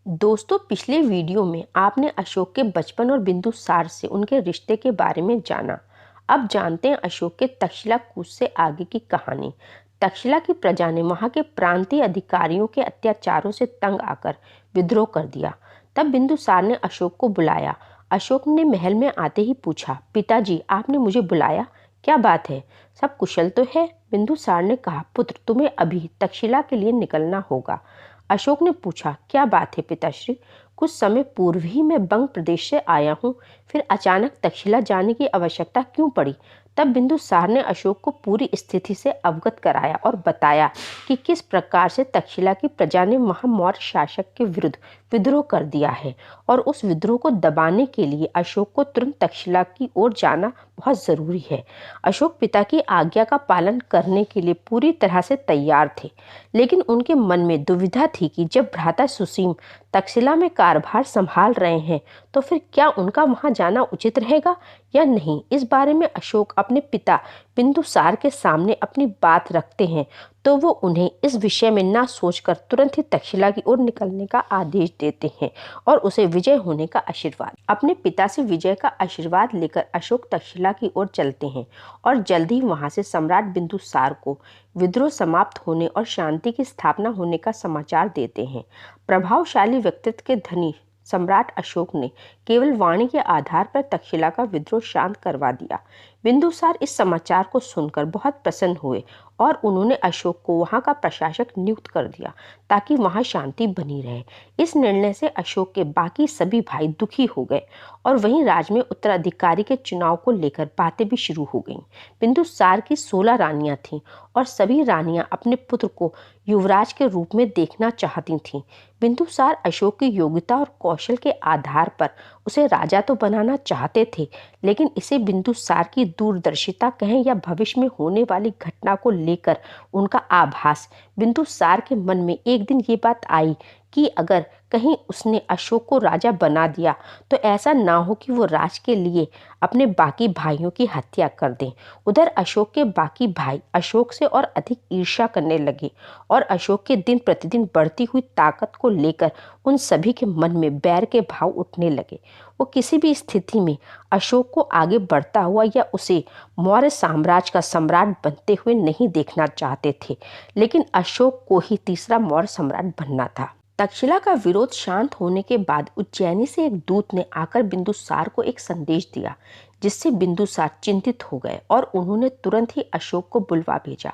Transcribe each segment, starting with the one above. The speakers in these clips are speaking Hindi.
दोस्तों, पिछले वीडियो में आपने अशोक के बचपन और बिंदुसार से उनके रिश्ते के बारे में जाना। अब जानते हैं अशोक के तक्षशिला कूच से आगे की कहानी। तक्षशिला की प्रजा ने वहां के प्रांतीय अधिकारियों के अत्याचारों से तंग आकर विद्रोह कर दिया। तब बिंदुसार ने अशोक को बुलाया। अशोक ने महल में आते ही पूछा, पिताजी, आपने मुझे बुलाया, क्या बात है? सब कुशल तो है? बिंदुसार ने कहा, पुत्र, तुम्हें अभी तक्षशिला के लिए निकलना होगा। अशोक ने पूछा, क्या बात है पिताश्री? कुछ समय पूर्व ही मैं बंग प्रदेश से आया हूँ, फिर अचानक तक्षशिला जाने की आवश्यकता क्यों पड़ी? तब बिंदुसार ने अशोक को पूरी स्थिति से अवगत कराया और बताया कि किस प्रकार से तक्षशिला की प्रजा ने महामौर्य शासक के विरुद्ध विद्रोह कर दिया है और उस विद्रोह को दबाने के लिए अशोक को तुरंत तक्षशिला की ओर जाना बहुत जरूरी है। अशोक पिता की आज्ञा का पालन करने के लिए पूरी तरह से तैयार थे, लेकिन उनके मन में दुविधा थी कि जब भ्राता सुसीम तक्षशिला में कारभार संभाल रहे हैं तो फिर क्या उनका वहां जाना उचित रहेगा या नहीं। इस बारे में अशोक अपने पिता बिंदुसार के सामने अपनी बात रखते हैं तो वो उन्हें इस विषय में ना सोचकर तुरंत ही तक्षशिला की ओर निकलने का आदेश देते हैं और उसे विजय होने का आशीर्वाद। अपने पिता से विजय का आशीर्वाद लेकर अशोक तक्षशिला की ओर चलते हैं और जल्द ही वहां से सम्राट बिंदुसार को विद्रोह समाप्त होने और शांति की स्थापना होने का समाचार देते हैं। प्रभावशाली व्यक्तित्व के धनी सम्राट अशोक ने केवल वाणी के आधार पर तक्षशिला का विद्रोह शांत करवा दिया। बिंदुसार इस समाचार को सुनकर बहुत प्रसन्न हुए और उन्होंने अशोक को वहां का प्रशासक नियुक्त कर दिया ताकि वहां शांति बनी रहे। इस निर्णय से अशोक के बाकी सभी भाई दुखी हो गए और वहीं राज्य में उत्तराधिकारी के चुनाव को लेकर बातें भी शुरू हो गईं। बिंदुसार की 16 रानियां थीं और सभी रानियां अपने पुत्र को युवराज के रूप में देखना चाहती थीं। बिंदुसार अशोक की योग्यता और कौशल के आधार पर उसे राजा तो बनाना चाहते थे, लेकिन इसे बिंदुसार की दूरदर्शिता कहें या भविष्य में होने वाली घटना को लेकर उनका आभास। बिंदुसार के मन में एक दिन ये बात आई कि अगर कहीं उसने अशोक को राजा बना दिया तो ऐसा ना हो कि वो राज के लिए अपने बाकी भाइयों की हत्या कर दें। उधर अशोक के बाकी भाई अशोक से और अधिक ईर्ष्या करने लगे और अशोक के दिन प्रतिदिन बढ़ती हुई ताकत को लेकर उन सभी के मन में बैर के भाव उठने लगे। वो किसी भी स्थिति में अशोक को आगे बढ़ता हुआ या उसे मौर्य साम्राज्य का सम्राट बनते हुए नहीं देखना चाहते थे, लेकिन अशोक को ही तीसरा मौर्य सम्राट बनना था। तक्षशिला का विरोध शांत होने के बाद उज्जैनी से एक दूत ने आकर बिंदुसार को एक संदेश दिया, जिससे बिंदुसार चिंतित हो गए और उन्होंने तुरंत ही अशोक को बुलवा भेजा।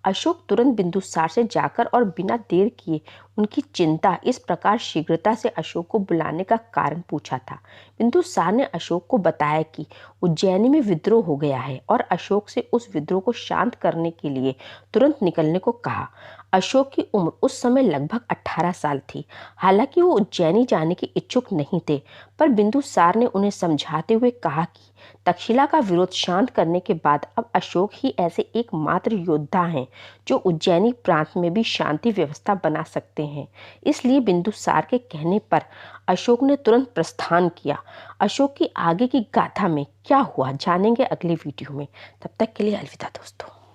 अशोक तुरंत बिंदुसार से जाकर और बिना देर किए उनकी चिंता इस प्रकार शीघ्रता से अशोक को बुलाने का कारण पूछा था। बिंदुसार ने अशोक को बताया कि उज्जैनी में विद्रोह हो गया है और अशोक से उस विद्रोह को शांत करने के लिए तुरंत निकलने को कहा। अशोक की उम्र उस समय लगभग 18 साल थी। हालांकि वो उज्जैनी जाने के इच्छुक नहीं थे, पर बिंदुसार ने उन्हें समझाते हुए कहा कि तक्षशिला का विरोध शांत करने के बाद अब अशोक ही ऐसे एकमात्र योद्धा हैं जो उज्जैनी प्रांत में भी शांति व्यवस्था बना सकते हैं। इसलिए बिंदुसार के कहने पर अशोक ने तुरंत प्रस्थान किया। अशोक की आगे की गाथा में क्या हुआ जानेंगे अगले वीडियो में। तब तक के लिए अलविदा दोस्तों।